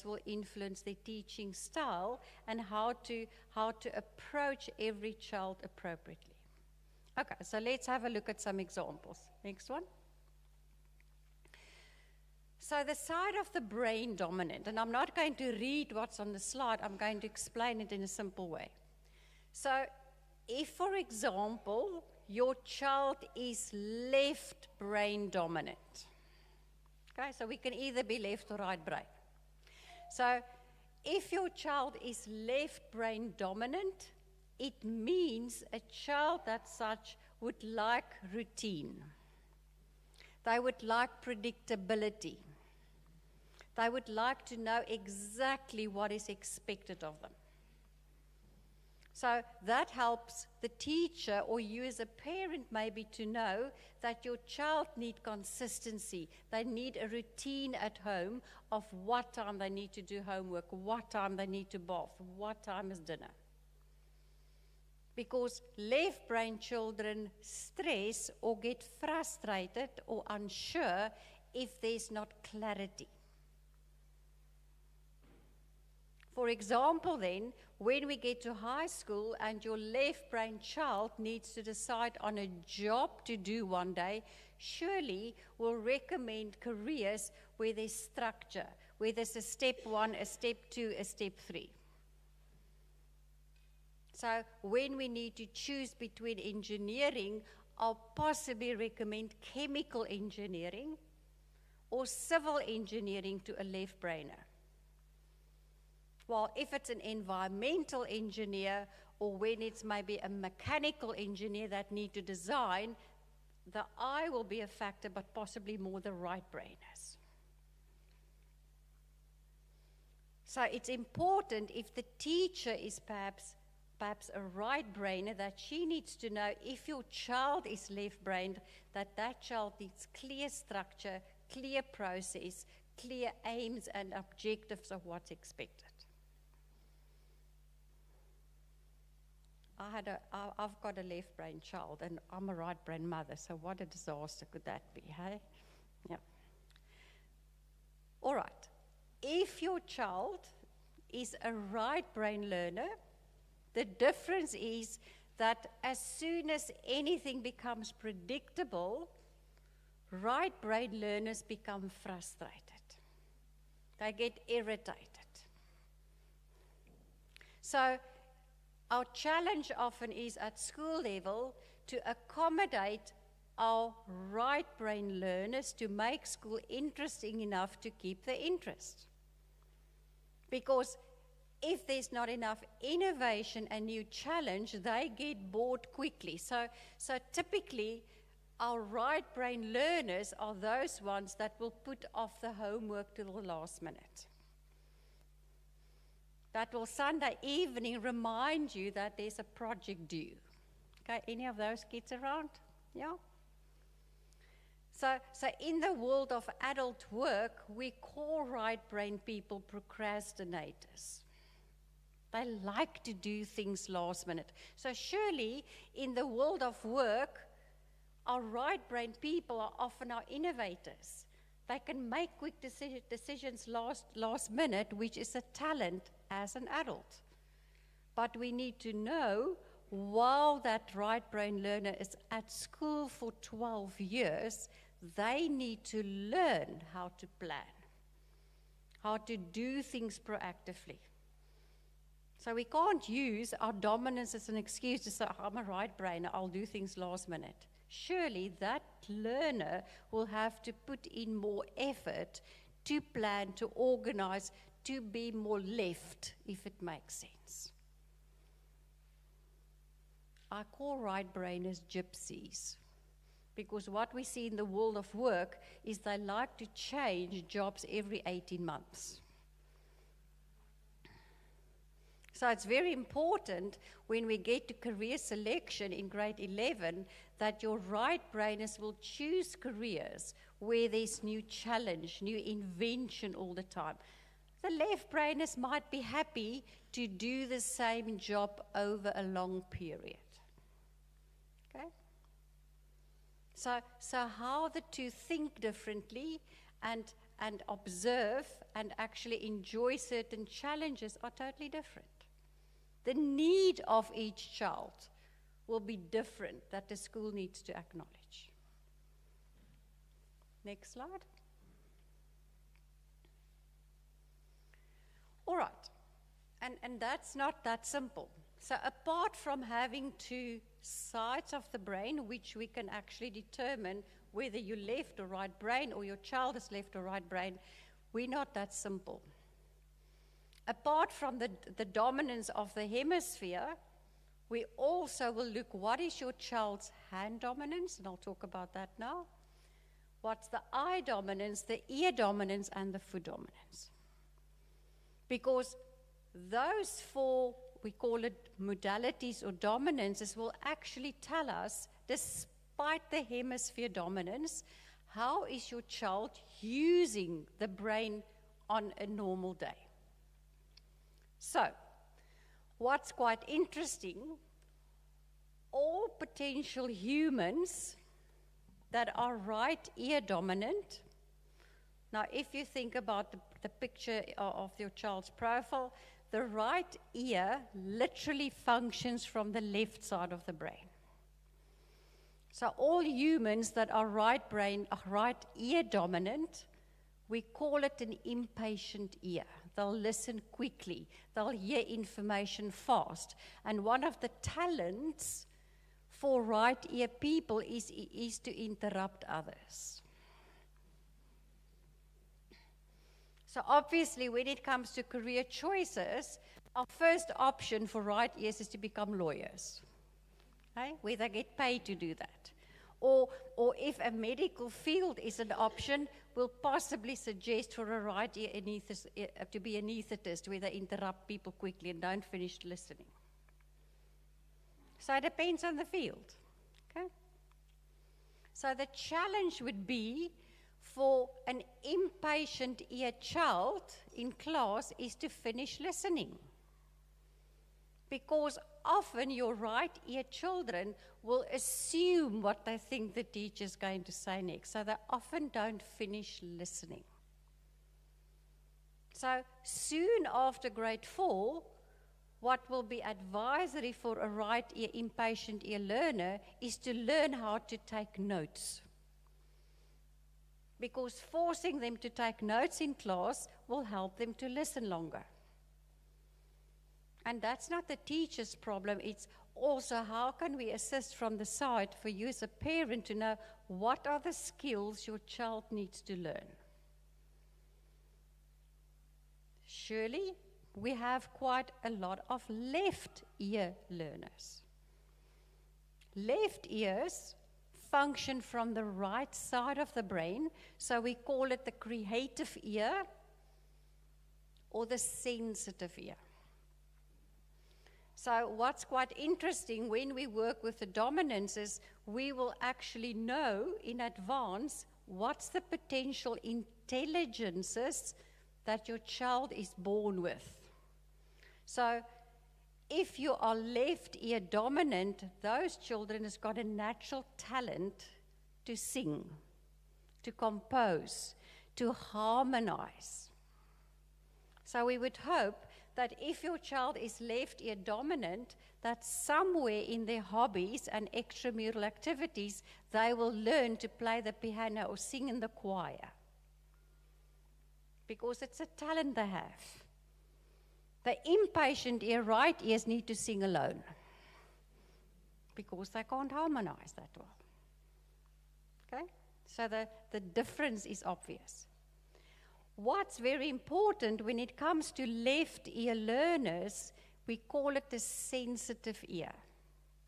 Will influence their teaching style and how to approach every child appropriately. Okay, so let's have a look at some examples. Next one. So the side of the brain dominant, and I'm not going to read what's on the slide, I'm going to explain it in a simple way. So if, for example, your child is left brain dominant, okay, so we can either be left or right brain. So if your child is left brain dominant, it means a child that such would like routine. They would like predictability. They would like to know exactly what is expected of them. So that helps the teacher or you as a parent maybe to know that your child needs consistency. They need a routine at home of what time they need to do homework, what time they need to bath, what time is dinner. Because left brain children stress or get frustrated or unsure if there's not clarity. For example then, when we get to high school and your left brain child needs to decide on a job to do one day, surely we'll recommend careers where there's structure, where there's a step 1, a step 2, a step 3. So when we need to choose between engineering, I'll possibly recommend chemical engineering or civil engineering to a left brainer. Well, if it's an environmental engineer or when it's maybe a mechanical engineer that need to design, the eye will be a factor, but possibly more the right brainers. So it's important if the teacher is perhaps a right brainer that she needs to know if your child is left-brained, that child needs clear structure, clear process, clear aims and objectives of what's expected. I've got a left brain child and I'm a right brain mother, so what a disaster could that be, hey? Yeah. All right. If your child is a right brain learner, the difference is that as soon as anything becomes predictable, right brain learners become frustrated. They get irritated. So our challenge often is at school level to accommodate our right brain learners to make school interesting enough to keep the interest. Because if there's not enough innovation and new challenge, they get bored quickly. So typically, our right brain learners are those ones that will put off the homework to the last minute. That will Sunday evening remind you that there's a project due. Okay, any of those kids around? Yeah? So in the world of adult work, we call right brain people procrastinators. They like to do things last minute. So surely in the world of work, our right brain people are often our innovators. They can make quick decisions last minute, which is a talent as an adult. But we need to know, while that right brain learner is at school for 12 years, they need to learn how to plan. how to do things proactively. So we can't use our dominance as an excuse to say, I'm a right brainer, I'll do things last minute. Surely that learner will have to put in more effort to plan, to organize, to be more left, if it makes sense. I call right brainers gypsies, because what we see in the world of work is they like to change jobs every 18 months. So it's very important when we get to career selection in grade 11 that your right brainers will choose careers where there's new challenge, new invention all the time. The left brainers might be happy to do the same job over a long period. Okay? So how the two think differently and observe and actually enjoy certain challenges are totally different. The need of each child will be different that the school needs to acknowledge. Next slide. All right, and that's not that simple. So apart from having two sides of the brain, which we can actually determine whether you're left or right brain or your child is left or right brain, we're not that simple. Apart from the dominance of the hemisphere, we also will look, what is your child's hand dominance? And I'll talk about that now. What's the eye dominance, the ear dominance, and the foot dominance? Because those four, we call it modalities or dominances, will actually tell us, despite the hemisphere dominance, how is your child using the brain on a normal day. So, what's quite interesting, all potential humans that are right ear dominant, now if you think about the picture of your child's profile, the right ear literally functions from the left side of the brain. So all humans that are right ear dominant, we call it an impatient ear. They'll listen quickly. They'll hear information fast. And one of the talents for right ear people is to interrupt others. So obviously, when it comes to career choices, our first option for right ears is to become lawyers, okay? Where they get paid to do that. Or if a medical field is an option, we'll possibly suggest for a right ear to be an anesthetist, where they interrupt people quickly and don't finish listening. So it depends on the field, okay? So the challenge would be for an impatient ear child in class is to finish listening. Because often your right ear children will assume what they think the teacher is going to say next. So they often don't finish listening. So soon after grade 4, what will be advisory for a right ear impatient ear learner is to learn how to take notes. Because forcing them to take notes in class will help them to listen longer. And that's not the teacher's problem, it's also how can we assist from the side for you as a parent to know what are the skills your child needs to learn. Surely, we have quite a lot of left ear learners. Left ears function from the right side of the brain, so we call it the creative ear or the sensitive ear. So what's quite interesting when we work with the dominances, we will actually know in advance what's the potential intelligences that your child is born with. So if you are left ear dominant, those children has got a natural talent to sing, to compose, to harmonize. So we would hope that if your child is left ear dominant, that somewhere in their hobbies and extramural activities, they will learn to play the piano or sing in the choir. because it's a talent they have. The impatient ear, right ears need to sing alone because they can't harmonize that well. Okay? So the difference is obvious. What's very important when it comes to left ear learners, we call it the sensitive ear.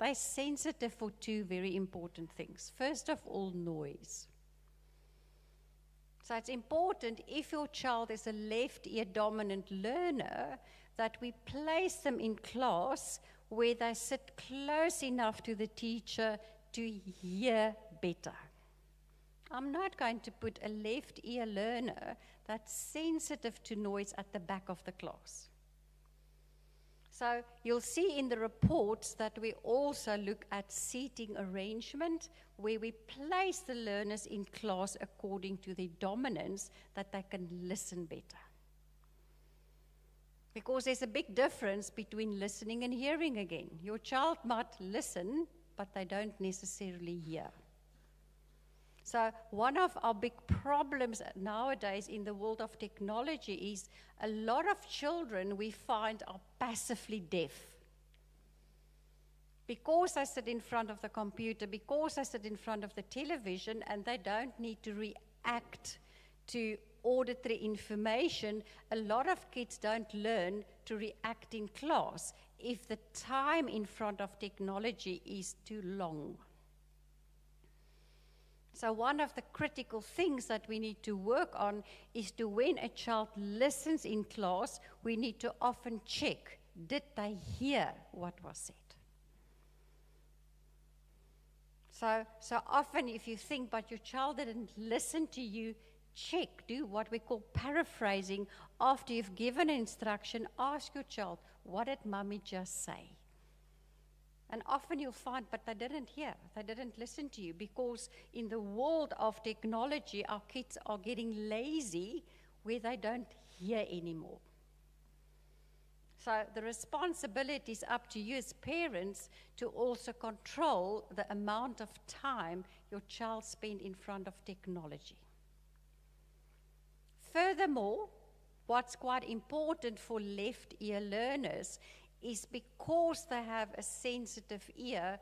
They're sensitive for two very important things. First of all, noise. So it's important, if your child is a left ear dominant learner, that we place them in class where they sit close enough to the teacher to hear better. I'm not going to put a left ear learner that's sensitive to noise at the back of the class. So you'll see in the reports that we also look at seating arrangement, where we place the learners in class according to their dominance, that they can listen better. Because there's a big difference between listening and hearing again. Your child might listen, but they don't necessarily hear. So one of our big problems nowadays in the world of technology is a lot of children we find are passively deaf. Because they sit in front of the computer, because they sit in front of the television, and they don't need to react to auditory information, a lot of kids don't learn to react in class if the time in front of technology is too long. So one of the critical things that we need to work on is to, when a child listens in class, we need to often check, did they hear what was said? So often if you think, but your child didn't listen to you, check, do what we call paraphrasing. After you've given instruction, ask your child, what did mommy just say? And often you'll find, but they didn't hear, they didn't listen to you, because in the world of technology, our kids are getting lazy where they don't hear anymore. So the responsibility is up to you as parents to also control the amount of time your child spends in front of technology. Furthermore, what's quite important for left ear learners is, because they have a sensitive ear,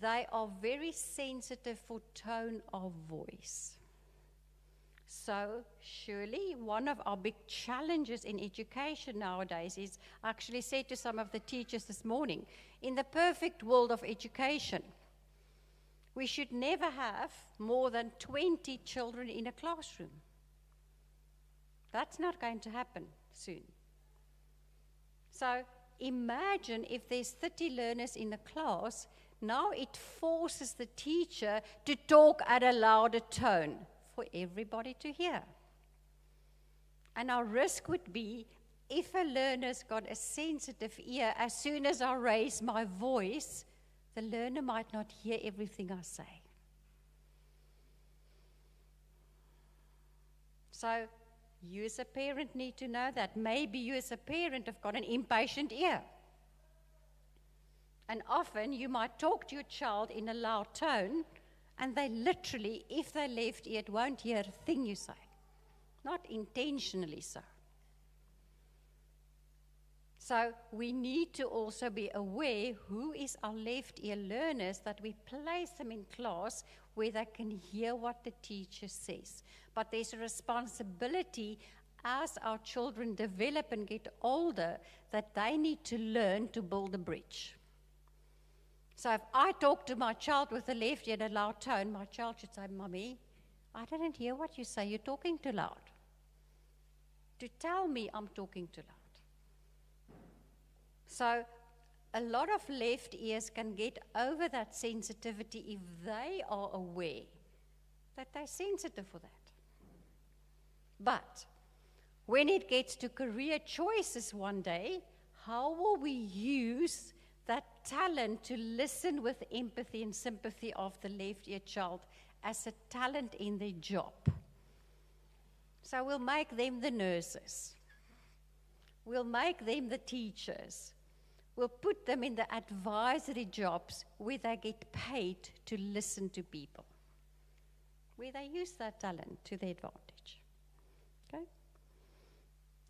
they are very sensitive for tone of voice. So surely one of our big challenges in education nowadays is, I actually said to some of the teachers this morning, in the perfect world of education, we should never have more than 20 children in a classroom. That's not going to happen soon. So imagine if there's 30 learners in a class, now it forces the teacher to talk at a louder tone for everybody to hear. And our risk would be, if a learner's got a sensitive ear, as soon as I raise my voice, the learner might not hear everything I say. So you as a parent need to know that. Maybe you as a parent have got an impatient ear. And often you might talk to your child in a loud tone, and they literally, if they're left-eared, won't hear a thing you say. Not intentionally so. So we need to also be aware who is our left-ear learners, that we place them in class where they can hear what the teacher says. But there's a responsibility as our children develop and get older that they need to learn to build a bridge. So if I talk to my child with a left ear in a loud tone, my child should say, Mommy, I didn't hear what you say, you're talking too loud. To tell me I'm talking too loud. So a lot of left ears can get over that sensitivity if they are aware that they're sensitive for that. But when it gets to career choices one day, how will we use that talent to listen with empathy and sympathy of the left-ear child as a talent in their job? So we'll make them the nurses. We'll make them the teachers. We'll put them in the advisory jobs where they get paid to listen to people, where they use that talent to their advantage. Okay?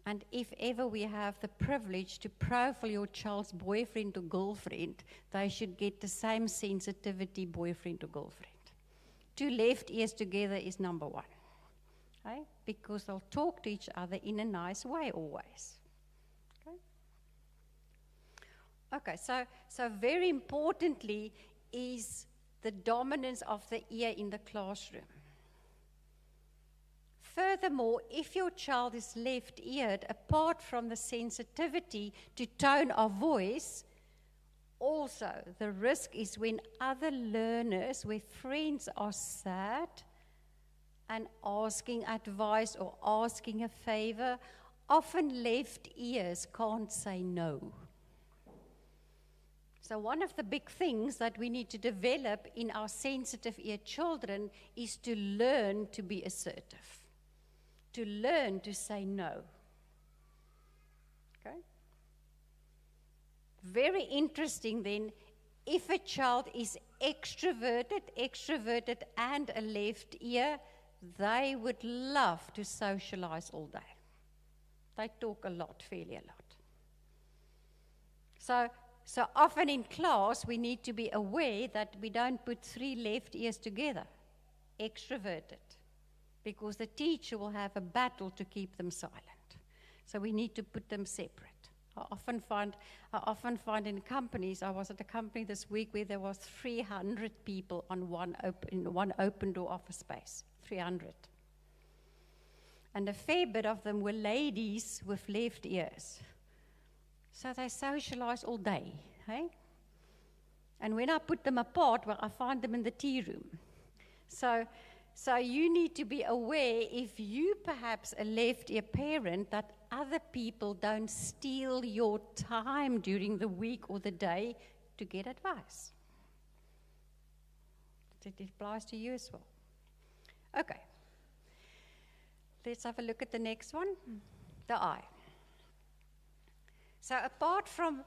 And if ever we have the privilege to profile your child's boyfriend or girlfriend, they should get the same sensitivity boyfriend or girlfriend. 2 left ears together is number 1. Okay? Because they'll talk to each other in a nice way always. Okay, so very importantly is the dominance of the ear in the classroom. Furthermore, if your child is left-eared, apart from the sensitivity to tone of voice, also the risk is when other learners, where friends are sad and asking advice or asking a favor, often left ears can't say no. So one of the big things that we need to develop in our sensitive-eared children is to learn to be assertive, to learn to say no. Okay? Very interesting then, if a child is extroverted and a left ear, they would love to socialize all day. They talk a lot, fairly a lot. So often in class, we need to be aware that we don't put 3 left ears together, extroverted, because the teacher will have a battle to keep them silent. So we need to put them separate. I often find in companies, I was at a company this week where there was 300 people in one open door office space, 300. And a fair bit of them were ladies with left ears. So they socialize all day, hey? And when I put them apart, well, I find them in the tea room. So you need to be aware, if you perhaps a left-ear parent, that other people don't steal your time during the week or the day to get advice. It applies to you as well. Okay. Let's have a look at the next one, the eye. So apart from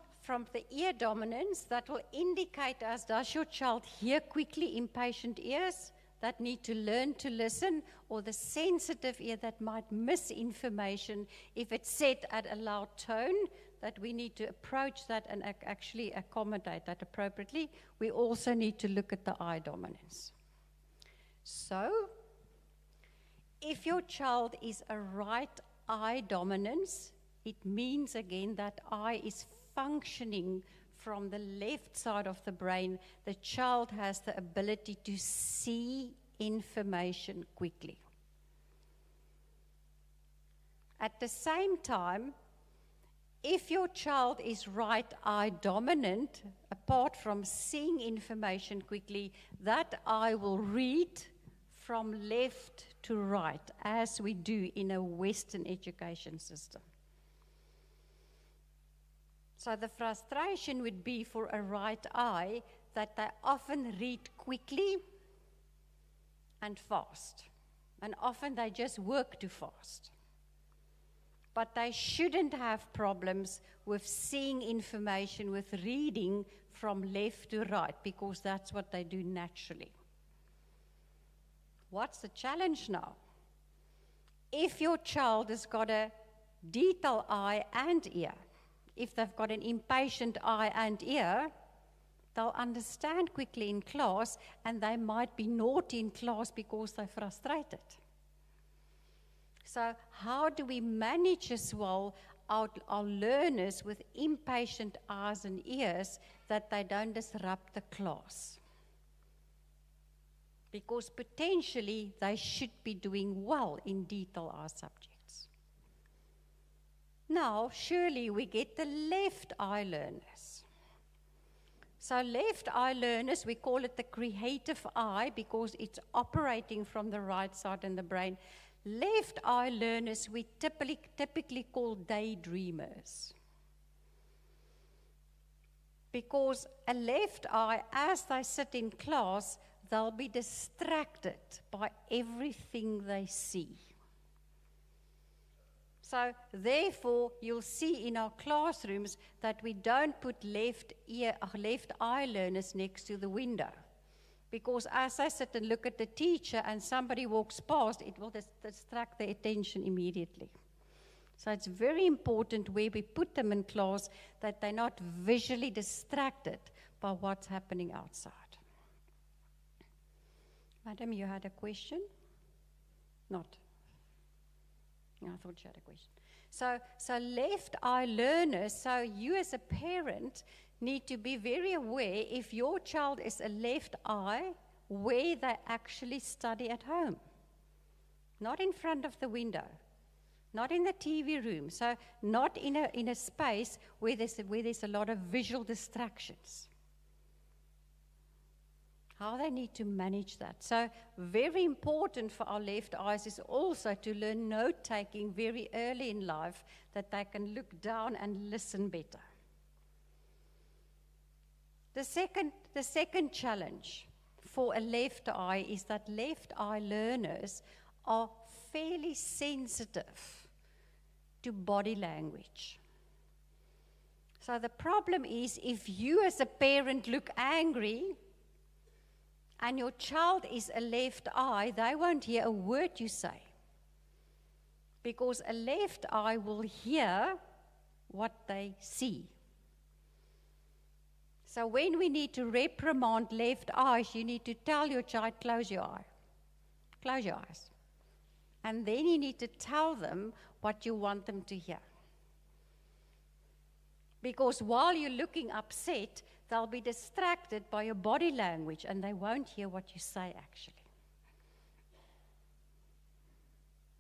the ear dominance, that will indicate us, does your child hear quickly, impatient ears that need to learn to listen, or the sensitive ear that might miss information if it's set at a loud tone, that we need to approach that and actually accommodate that appropriately. We also need to look at the eye dominance. So, if your child is a right eye dominance, it means again that eye is functioning from the left side of the brain. The child has the ability to see information quickly. At the same time, if your child is right eye dominant, apart from seeing information quickly, that eye will read from left to right, as we do in a Western education system. So the frustration would be for a right eye that they often read quickly and fast. And often they just work too fast. But they shouldn't have problems with seeing information, with reading from left to right, because that's what they do naturally. What's the challenge now? If your child has got a detail eye and ear, if they've got an impatient eye and ear, they'll understand quickly in class, and they might be naughty in class because they're frustrated. So how do we manage as well our learners with impatient eyes and ears that they don't disrupt the class? Because potentially they should be doing well in detail eye subjects. Now, surely we get the left eye learners. So left eye learners, we call it the creative eye because it's operating from the right side in the brain. Left eye learners we typically call daydreamers. Because a left eye, as they sit in class, they'll be distracted by everything they see. So therefore, you'll see in our classrooms that we don't put left eye learners next to the window. Because as I sit and look at the teacher and somebody walks past, it will distract their attention immediately. So it's very important where we put them in class that they're not visually distracted by what's happening outside. Madam, you had a question? Not? No, I thought you had a question. So left eye learners, so you as a parent need to be very aware if your child is a left eye, where they actually study at home. Not in front of the window, not in the TV room, so not in a space where there's a lot of visual distractions. How they need to manage that. So very important for our left eyes is also to learn note-taking very early in life, that they can look down and listen better. The second challenge for a left eye is that left eye learners are fairly sensitive to body language. So the problem is, if you as a parent look angry and your child is a left eye, they won't hear a word you say. Because a left eye will hear what they see. So when we need to reprimand left eyes, you need to tell your child, close your eye. Close your eyes. And then you need to tell them what you want them to hear. Because while you're looking upset, they'll be distracted by your body language and they won't hear what you say actually.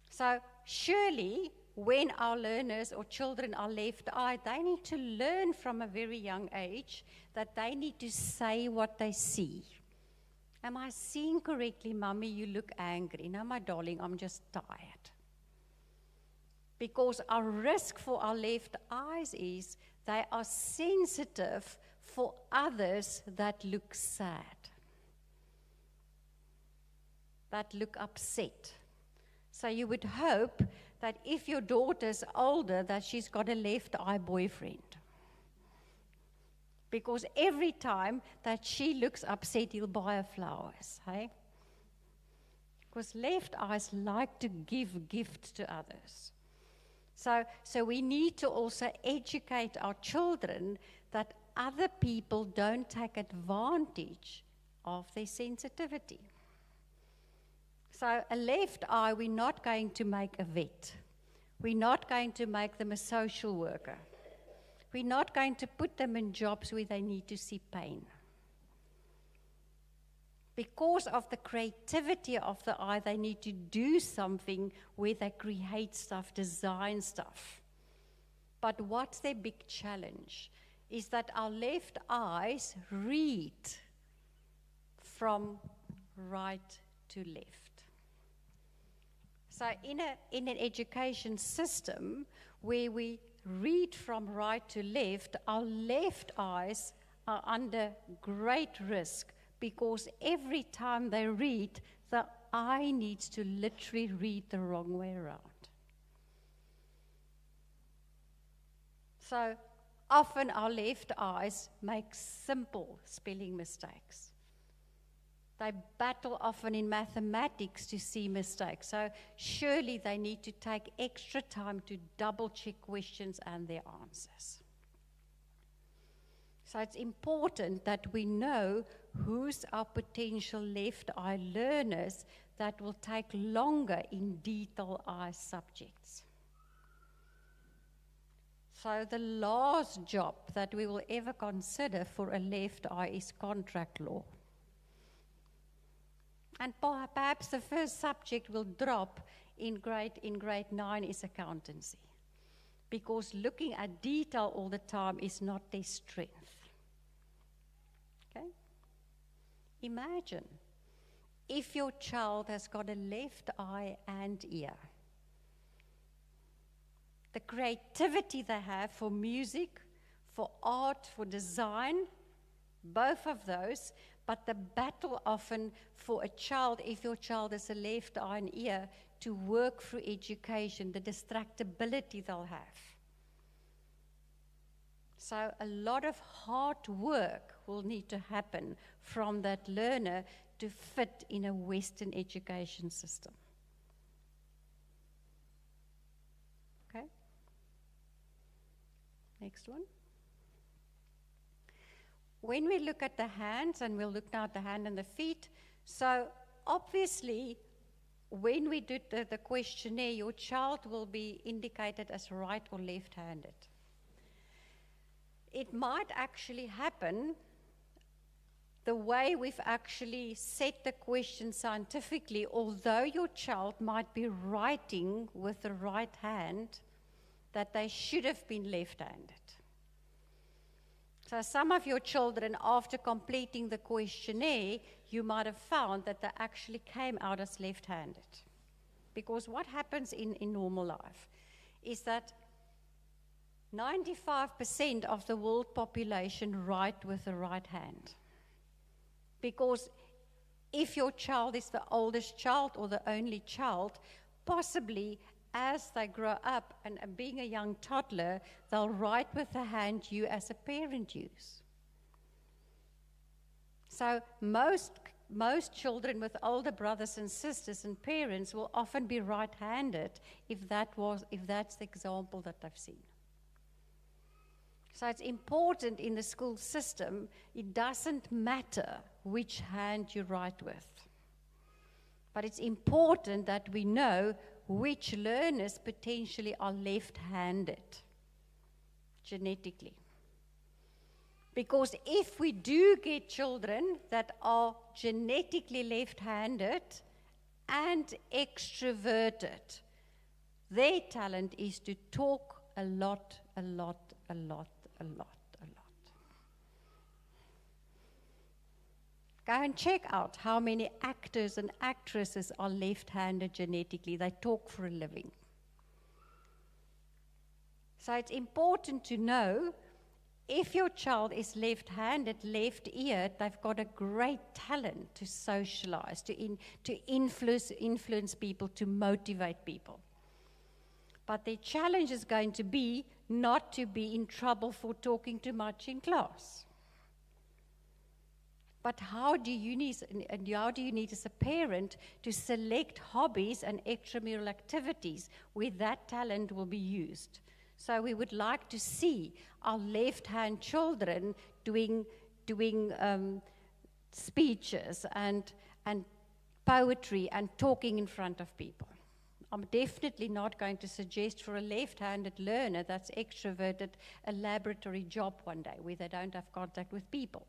So surely when our learners or children are left-eyed, they need to learn from a very young age that they need to say what they see. Am I seeing correctly, Mummy? You look angry. No, my darling, I'm just tired. Because our risk for our left eyes is they are sensitive for others that look sad, that look upset. So you would hope that if your daughter's older, that she's got a left-eye boyfriend. Because every time that she looks upset, he'll buy her flowers, hey? Because left eyes like to give gifts to others. So we need to also educate our children that other people don't take advantage of their sensitivity. So a left eye, we're not going to make a vet. We're not going to make them a social worker. We're not going to put them in jobs where they need to see pain. Because of the creativity of the eye, they need to do something where they create stuff, design stuff. But what's their big challenge is that our left eyes read from right to left. So in an education system where we read from right to left, our left eyes are under great risk because every time they read, the eye needs to literally read the wrong way around. So often our left eyes make simple spelling mistakes. They battle often in mathematics to see mistakes. So surely they need to take extra time to double-check questions and their answers. So it's important that we know who's our potential left-eye learners that will take longer in detail eye subjects. So the last job that we will ever consider for a left eye is contract law. And perhaps the first subject will drop in grade 9 is accountancy. Because looking at detail all the time is not their strength. Okay? Imagine if your child has got a left eye and ear. The creativity they have for music, for art, for design, both of those, but the battle often for a child, if your child has a left eye and ear, to work through education, the distractibility they'll have. So a lot of hard work will need to happen from that learner to fit in a Western education system. Okay? Next one. When we look at the hands, and we'll look now at the hand and the feet, so obviously, when we do the questionnaire, your child will be indicated as right or left-handed. It might actually happen the way we've actually set the question scientifically, although your child might be writing with the right hand, that they should have been left-handed. So some of your children, after completing the questionnaire, you might have found that they actually came out as left-handed. Because what happens in normal life is that 95% of the world population write with the right hand. Because if your child is the oldest child or the only child, possibly as they grow up and being a young toddler, they'll write with the hand you as a parent use. So most children with older brothers and sisters and parents will often be right-handed if that's the example that I've seen. So it's important in the school system, it doesn't matter which hand you write with. But it's important that we know which learners potentially are left-handed genetically. Because if we do get children that are genetically left-handed and extroverted, their talent is to talk a lot. Go and check out how many actors and actresses are left-handed genetically. They talk for a living. So it's important to know if your child is left-handed, left-eared, they've got a great talent to socialize, to influence people, to motivate people. But their challenge is going to be not to be in trouble for talking too much in class. But how do you need as a parent to select hobbies and extramural activities where that talent will be used? So we would like to see our left-hand children doing speeches and poetry and talking in front of people. I'm definitely not going to suggest for a left-handed learner that's extroverted a laboratory job one day where they don't have contact with people.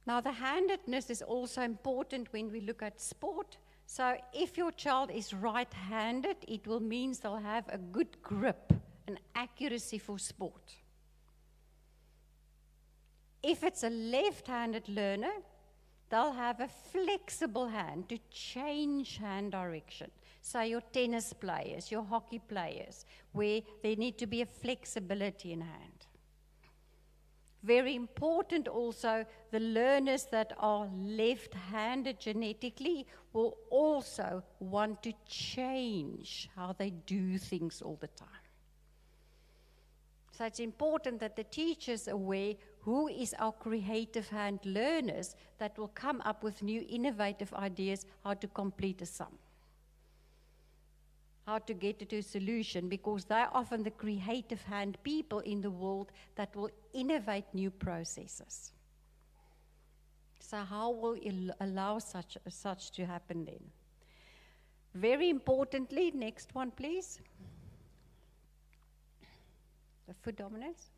Now, the handedness is also important when we look at sport. So if your child is right-handed, it will mean they'll have a good grip and accuracy for sport. If it's a left-handed learner, they'll have a flexible hand to change hand direction. So your tennis players, your hockey players, where there need to be a flexibility in hand. Very important also, the learners that are left-handed genetically will also want to change how they do things all the time. So it's important that the teachers are aware who is our creative hand learners that will come up with new innovative ideas how to complete a sum, how to get to a solution, because they're often the creative hand people in the world that will innovate new processes. So how will you allow such to happen then? Very importantly, next one please. The foot dominance.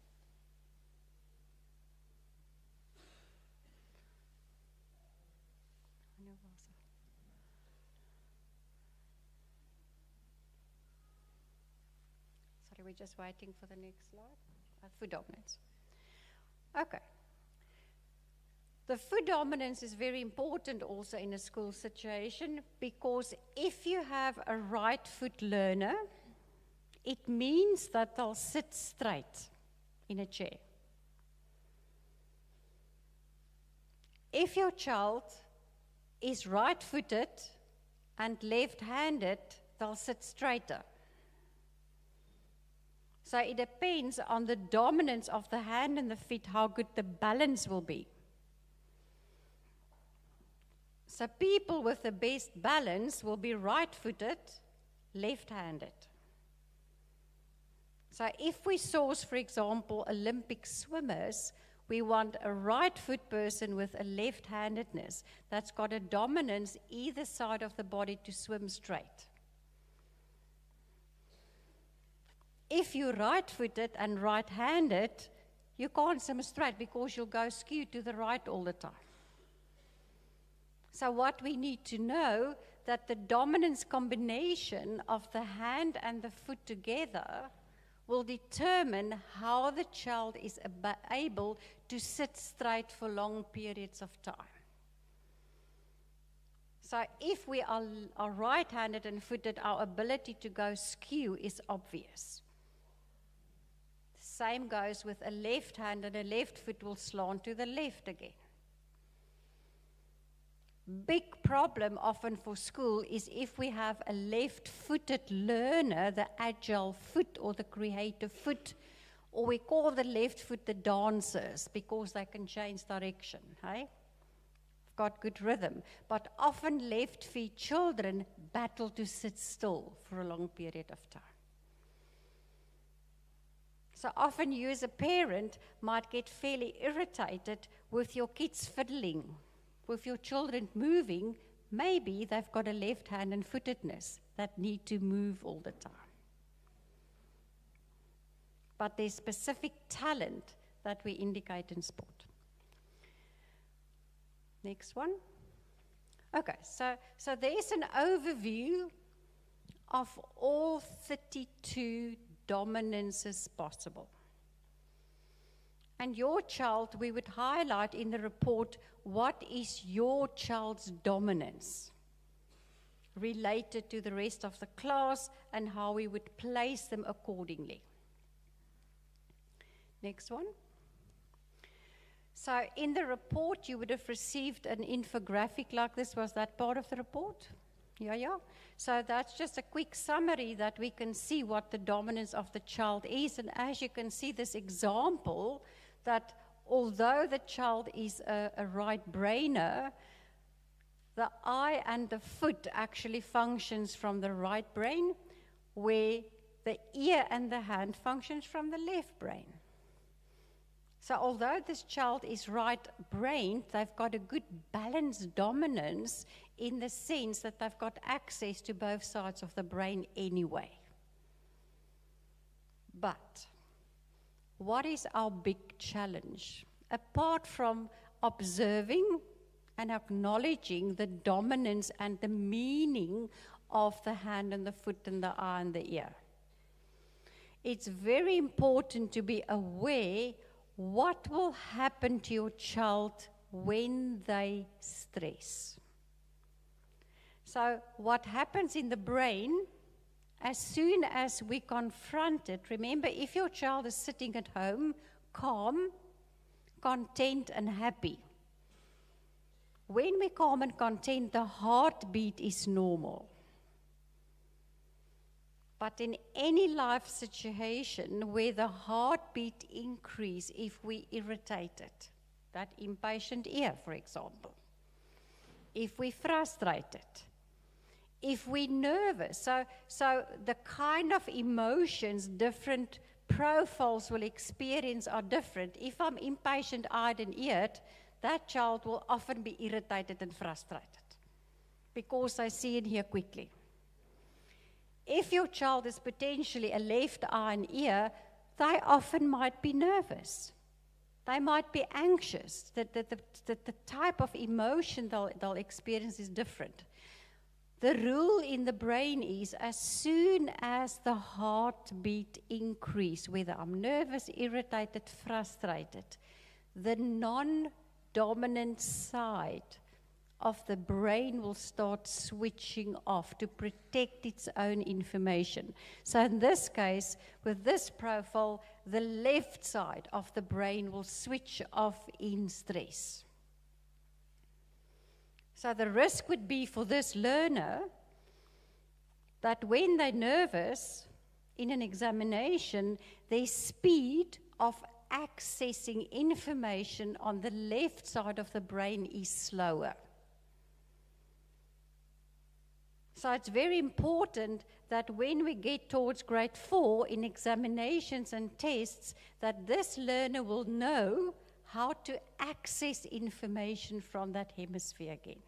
Sorry, we're just waiting for the next slide. Foot dominance. Okay. The foot dominance is very important also in a school situation, because if you have a right foot learner, it means that they'll sit straight in a chair. If your child is right-footed and left-handed, they'll sit straighter. So it depends on the dominance of the hand and the feet, how good the balance will be. So people with the best balance will be right-footed, left-handed. So if we source, for example, Olympic swimmers, we want a right foot person with a left-handedness that's got a dominance either side of the body to swim straight. If you're right-footed and right-handed, you can't swim straight because you'll go skewed to the right all the time. So what we need to know that the dominance combination of the hand and the foot together will determine how the child is able to sit straight for long periods of time. So if we are right-handed and footed, our ability to go skew is obvious. The same goes with a left hand, and a left foot will slant to the left again. Big problem often for school is if we have a left-footed learner, the agile foot or the creative foot, or we call the left foot the dancers because they can change direction, hey? Got good rhythm. But often left feet children battle to sit still for a long period of time. So often you as a parent might get fairly irritated with your kids fiddling, with your children moving. Maybe they've got a left hand and footedness that need to move all the time. But there's specific talent that we indicate in sport. Next one. Okay, so there's an overview of all 32 dominances possible. And your child, we would highlight in the report, what is your child's dominance related to the rest of the class and how we would place them accordingly. Next one. So in the report, you would have received an infographic like this. Was that part of the report? Yeah. So that's just a quick summary that we can see what the dominance of the child is. And as you can see, this example that although the child is a right-brainer, the eye and the foot actually functions from the right brain, where the ear and the hand functions from the left brain. So although this child is right-brained, they've got a good balanced dominance in the sense that they've got access to both sides of the brain anyway. But what is our big challenge? Apart from observing and acknowledging the dominance and the meaning of the hand and the foot and the eye and the ear, it's very important to be aware what will happen to your child when they stress. So what happens in the brain, as soon as we confront it, remember, if your child is sitting at home, calm, content, and happy, when we're calm and content, the heartbeat is normal. But in any life situation where the heartbeat increase if we irritate it, that impatient ear, for example, if we frustrated, if we're nervous, so the kind of emotions different profiles will experience are different. If I'm impatient, eyed and eared, that child will often be irritated and frustrated because I see and hear quickly. If your child is potentially a left eye and ear, they often might be nervous. They might be anxious. The type of emotion they'll experience is different. The rule in the brain is as soon as the heartbeat increase, whether I'm nervous, irritated, frustrated, the non-dominant side of the brain will start switching off to protect its own information. So in this case, with this profile, the left side of the brain will switch off in stress. So the risk would be for this learner that when they're nervous in an examination, their speed of accessing information on the left side of the brain is slower. So it's very important that when we get towards grade 4 in examinations and tests, that this learner will know how to access information from that hemisphere again.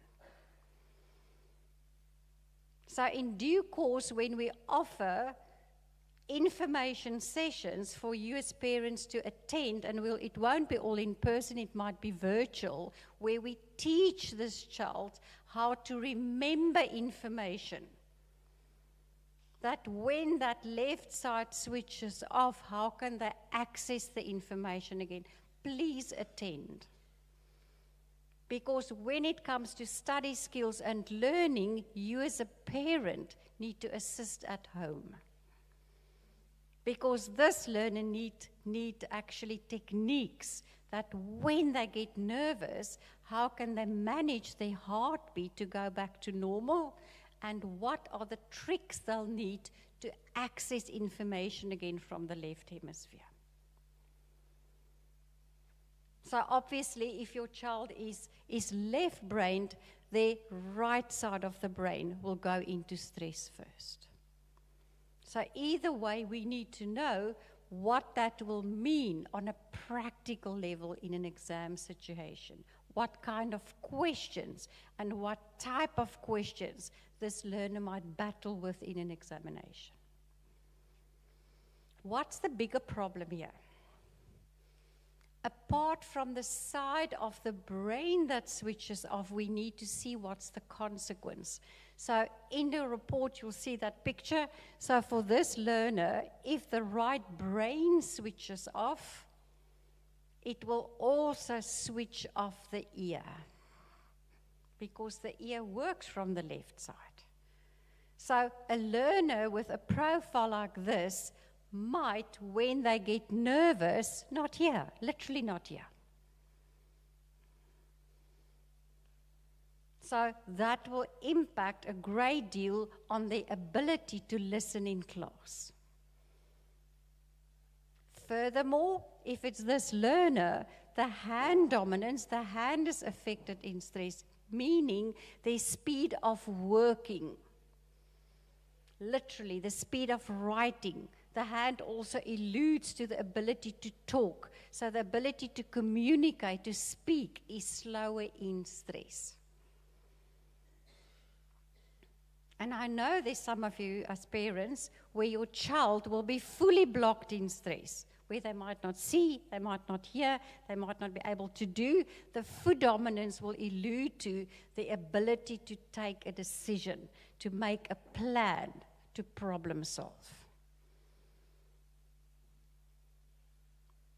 So in due course, when we offer information sessions for you as parents to attend, and it won't be all in person, it might be virtual, where we teach this child how to remember information. That when that left side switches off, how can they access the information again? Please attend. Because when it comes to study skills and learning, you as a parent need to assist at home. Because this learner need actually techniques that when they get nervous, how can they manage their heartbeat to go back to normal, and what are the tricks they'll need to access information again from the left hemisphere. So obviously, if your child is left-brained, their right side of the brain will go into stress first. So either way, we need to know what that will mean on a practical level in an exam situation. What kind of questions and what type of questions this learner might battle with in an examination. What's the bigger problem here? Apart from the side of the brain that switches off, we need to see what's the consequence. So in the report, you'll see that picture. So for this learner, if the right brain switches off, it will also switch off the ear, because the ear works from the left side. So a learner with a profile like this might, when they get nervous, not hear, literally not hear. So that will impact a great deal on their ability to listen in class. Furthermore, if it's this learner, the hand dominance, the hand is affected in stress, meaning their speed of working, literally the speed of writing. The hand also alludes to the ability to talk. So the ability to communicate, to speak, is slower in stress. And I know there's some of you as parents where your child will be fully blocked in stress, where they might not see, they might not hear, they might not be able to do. The foot dominance will allude to the ability to take a decision, to make a plan, to problem solve.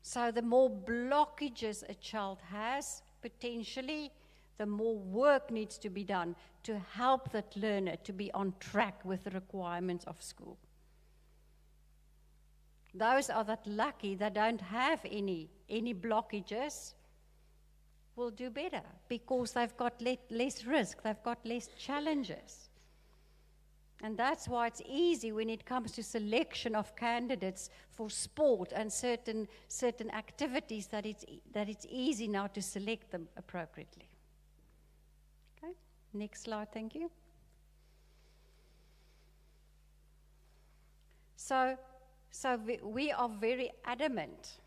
So the more blockages a child has, potentially, the more work needs to be done to help that learner to be on track with the requirements of school. Those are that lucky that don't have any blockages will do better, because they've got less risk, they've got less challenges. And that's why it's easy when it comes to selection of candidates for sport and certain activities that it's easy now to select them appropriately. Okay, next slide, thank you. So we are very adamant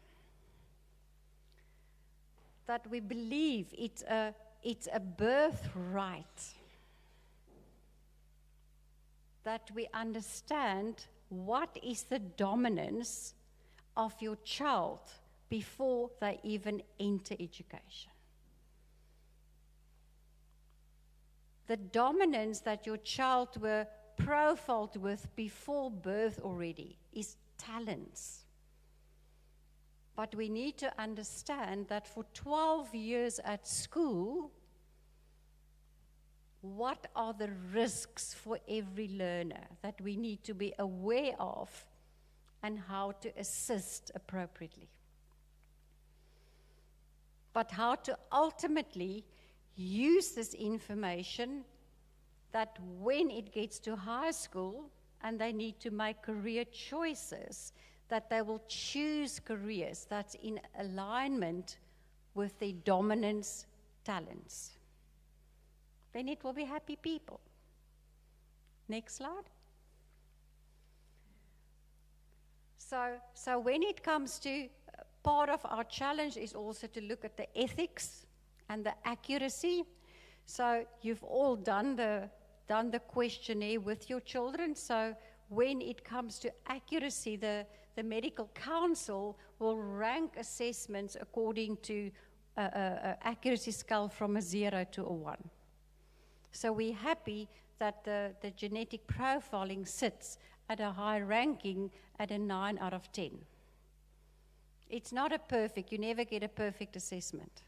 that we believe it's a birthright that we understand what is the dominance of your child before they even enter education. The dominance that your child were profiled with before birth already is talents. But we need to understand that for 12 years at school, what are the risks for every learner that we need to be aware of and how to assist appropriately. But how to ultimately use this information that when it gets to high school and they need to make career choices, that they will choose careers that's in alignment with their dominance talents. Then it will be happy people. Next slide. So when it comes to part of our challenge is also to look at the ethics and the accuracy. So you've all done the questionnaire with your children. So when it comes to accuracy, the medical council will rank assessments according to accuracy scale from a 0 to a 1. So we're happy that the genetic profiling sits at a high ranking at a 9 out of 10. It's not a perfect, you never get a perfect assessment.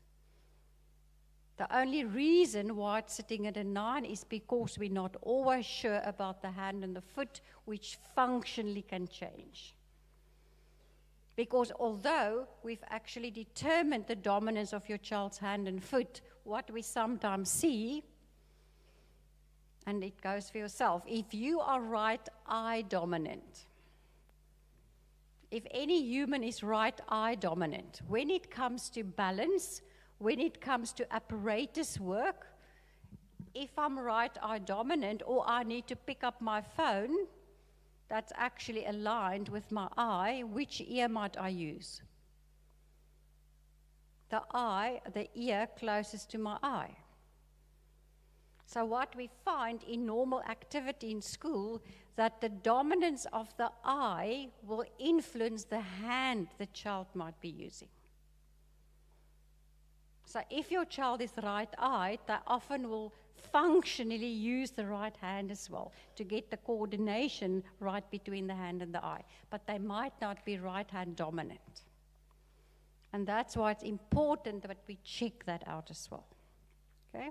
The only reason why it's sitting at a 9 is because we're not always sure about the hand and the foot, which functionally can change. Because although we've actually determined the dominance of your child's hand and foot, what we sometimes see, and it goes for yourself, if you are right eye dominant, if any human is right eye dominant, when it comes to balance, when it comes to apparatus work, if I'm right eye dominant or I need to pick up my phone that's actually aligned with my eye, which ear might I use? The ear closest to my eye. So what we find in normal activity in school, that the dominance of the eye will influence the hand the child might be using. So if your child is right-eyed, they often will functionally use the right hand as well to get the coordination right between the hand and the eye. But they might not be right-hand dominant. And that's why it's important that we check that out as well. Okay,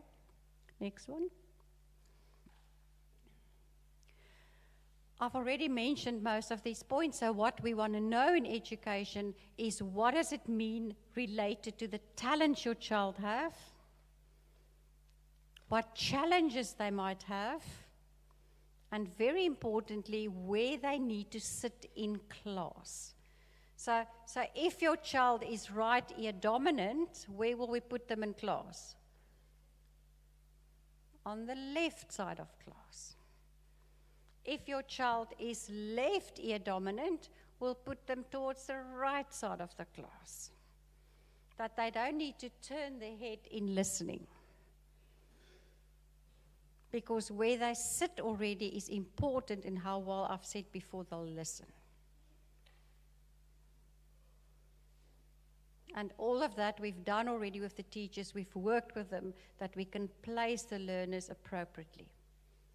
next one. I've already mentioned most of these points, so what we want to know in education is what does it mean related to the talents your child have, what challenges they might have, and very importantly, where they need to sit in class. So if your child is right ear dominant, where will we put them in class? On the left side of class. If your child is left ear dominant, we'll put them towards the right side of the class. That they don't need to turn their head in listening. Because where they sit already is important in how well, I've said before, they'll listen. And all of that we've done already with the teachers, we've worked with them, that we can place the learners appropriately.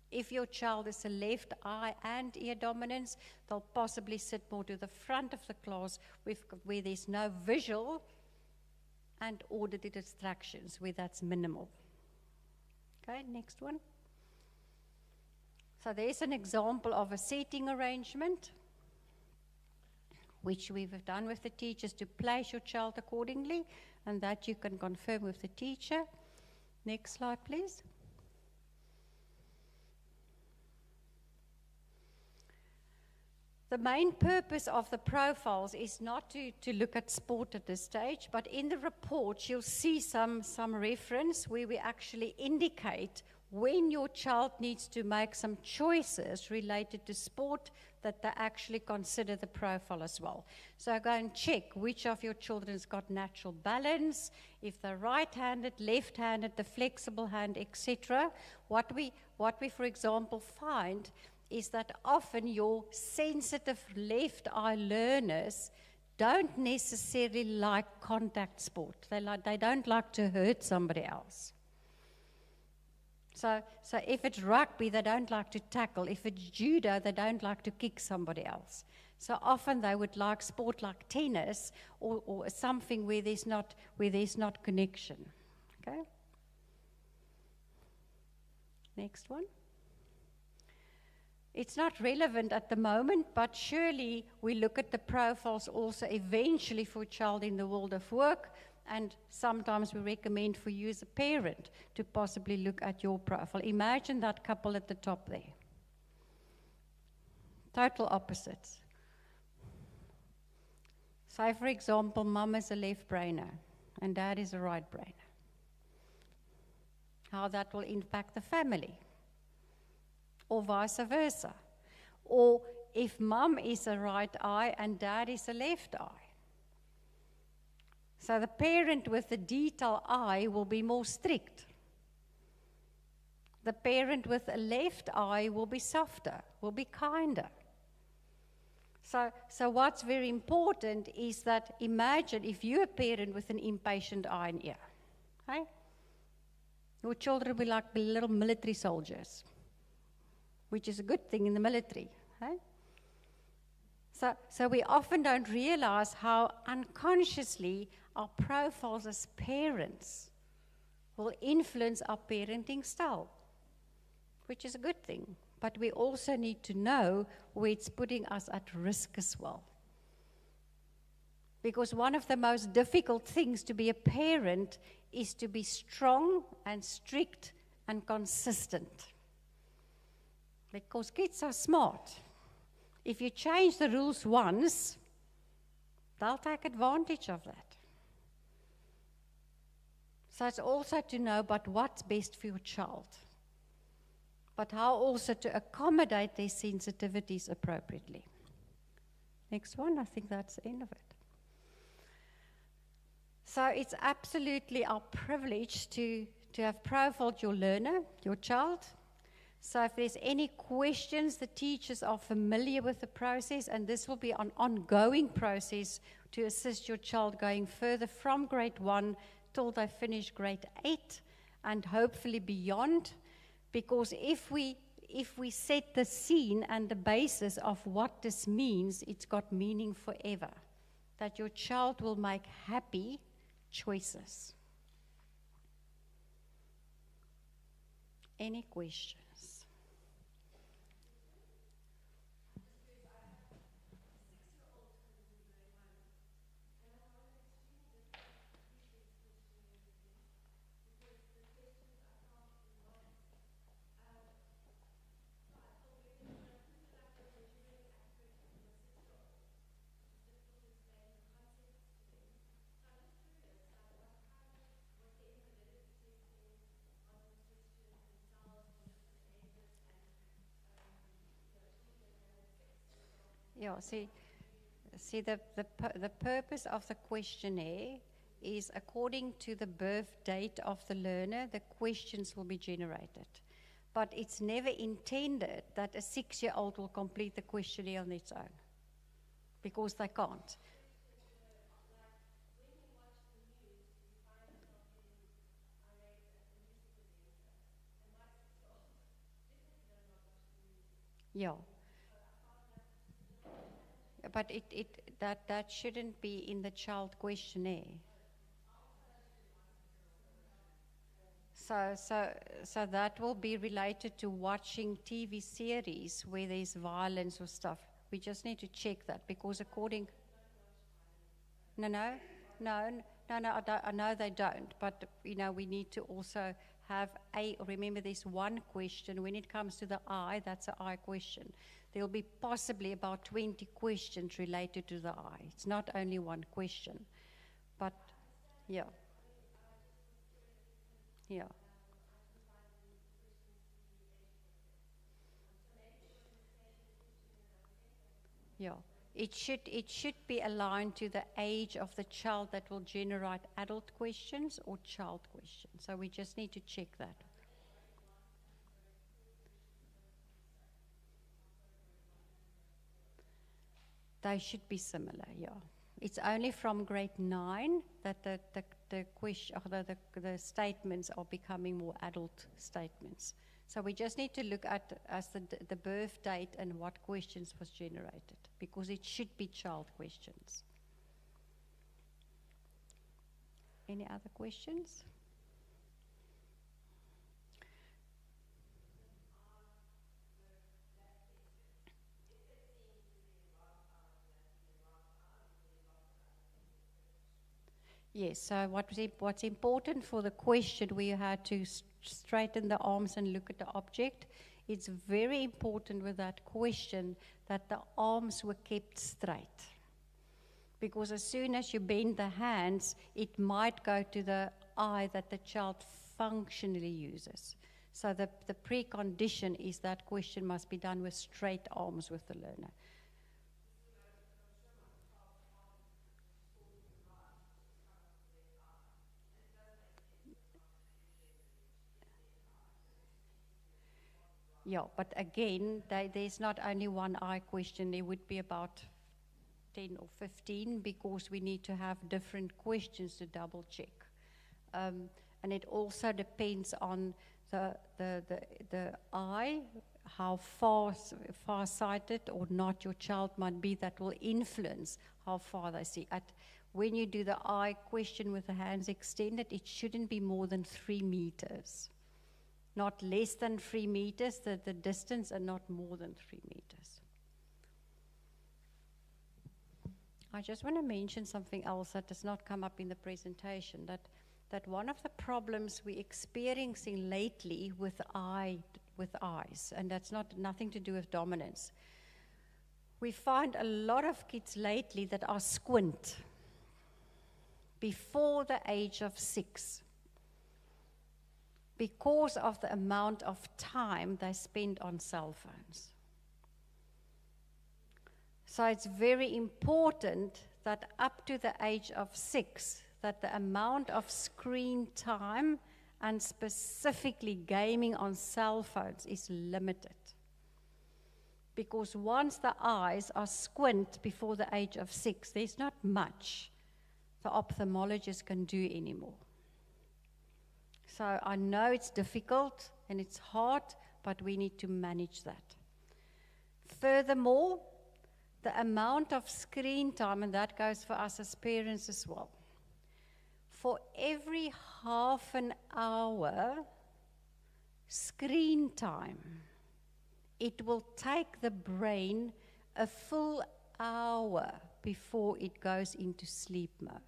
If your child is a left eye and ear dominance, they'll possibly sit more to the front of the class where there's no visual and auditory distractions, where that's minimal. Okay, next one. So there's an example of a seating arrangement, which we've done with the teachers to place your child accordingly, and that you can confirm with the teacher. Next slide, please. The main purpose of the profiles is not to look at sport at this stage, but in the report you'll see some reference where we actually indicate when your child needs to make some choices related to sport, that they actually consider the profile as well. So go and check which of your children's got natural balance, if they're right-handed, left-handed, the flexible hand, etc. What we, for example, find is that often your sensitive left eye learners don't necessarily like contact sport. They don't like to hurt somebody else. So if it's rugby, they don't like to tackle. If it's judo, they don't like to kick somebody else. So often they would like sport like tennis or something where there's not connection. Okay? Next one. It's not relevant at the moment, but surely we look at the profiles also eventually for a child in the world of work, and sometimes we recommend for you as a parent to possibly look at your profile. Imagine that couple at the top there. Total opposites. Say, for example, mom is a left brainer and dad is a right brainer. How that will impact the family. or vice versa. Or if mum is a right eye and dad is a left eye. So the parent with the detail eye will be more strict. The parent with a left eye will be softer, will be kinder. So what's very important is that imagine if you're a parent with an impatient eye and ear. Okay? Your children will be like little military soldiers, which is a good thing in the military. Okay? So we often don't realize how unconsciously our profiles as parents will influence our parenting style, which is a good thing. But we also need to know where it's putting us at risk as well. Because one of the most difficult things to be a parent is to be strong and strict and consistent. Because kids are smart. If you change the rules once, they'll take advantage of that. So it's also to know about what's best for your child, but how also to accommodate their sensitivities appropriately. Next one, I think that's the end of it. So it's absolutely our privilege to have profiled your learner, your child. So if there's any questions, the teachers are familiar with the process, and this will be an ongoing process to assist your child going further from grade 1 till they finish grade 8 and hopefully beyond. Because if we set the scene and the basis of what this means, it's got meaning forever. That your child will make happy choices. Any questions? Yeah, see the purpose of the questionnaire is according to the birth date of the learner, the questions will be generated. But it's never intended that a 6-year-old will complete the questionnaire on its own, because they can't. Yeah. But that shouldn't be in the child questionnaire. So that will be related to watching TV series where there's violence or stuff. We just need to check that, because according... No, I know they don't. But, we need to also have remember there's one question. When it comes to the eye, that's an eye question. There'll be possibly about 20 questions related to the eye. It's not only one question. But, yeah. Yeah. Yeah. It should be aligned to the age of the child that will generate adult questions or child questions. So we just need to check that. They should be similar, yeah. It's only from grade 9 that the statements are becoming more adult statements. So we just need to look at as the birth date and what questions was generated, because it should be child questions. Any other questions? Yes, so what's important for the question, we had to straighten the arms and look at the object. It's very important with that question that the arms were kept straight. Because as soon as you bend the hands, it might go to the eye that the child functionally uses. So the precondition is that question must be done with straight arms with the learner. Yeah, but again, there's not only one eye question. There would be about 10 or 15 because we need to have different questions to double check. And it also depends on the eye, how far-sighted or not your child might be. That will influence how far they see. When you do the eye question with the hands extended, it shouldn't be more than 3 meters. Not less than 3 meters, the distance, and not more than 3 meters. I just want to mention something else that does not come up in the presentation, that one of the problems we're experiencing lately with eyes, and that's nothing to do with dominance. We find a lot of kids lately that are squint before the age of 6. Because of the amount of time they spend on cell phones. So it's very important that up to the age of 6, that the amount of screen time and specifically gaming on cell phones is limited. Because once the eyes are squint before the age of 6, there's not much the ophthalmologist can do anymore. So I know it's difficult and it's hard, but we need to manage that. Furthermore, the amount of screen time, and that goes for us as parents as well. For every half an hour screen time, it will take the brain a full hour before it goes into sleep mode.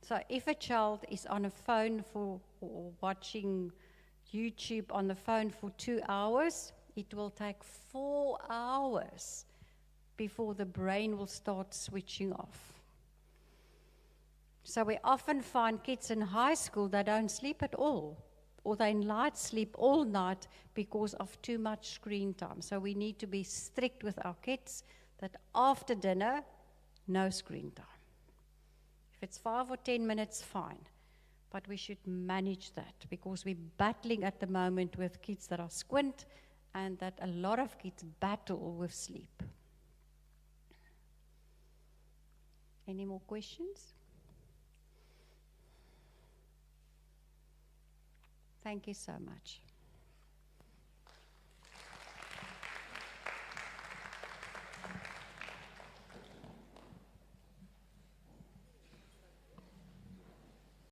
So if a child is on a phone or watching YouTube on the phone for 2 hours, it will take 4 hours before the brain will start switching off. So we often find kids in high school that don't sleep at all, or they light sleep all night because of too much screen time. So we need to be strict with our kids that after dinner, no screen time. If it's 5 or 10 minutes, fine. But we should manage that because we're battling at the moment with kids that are squint and that a lot of kids battle with sleep. Any more questions? Thank you so much.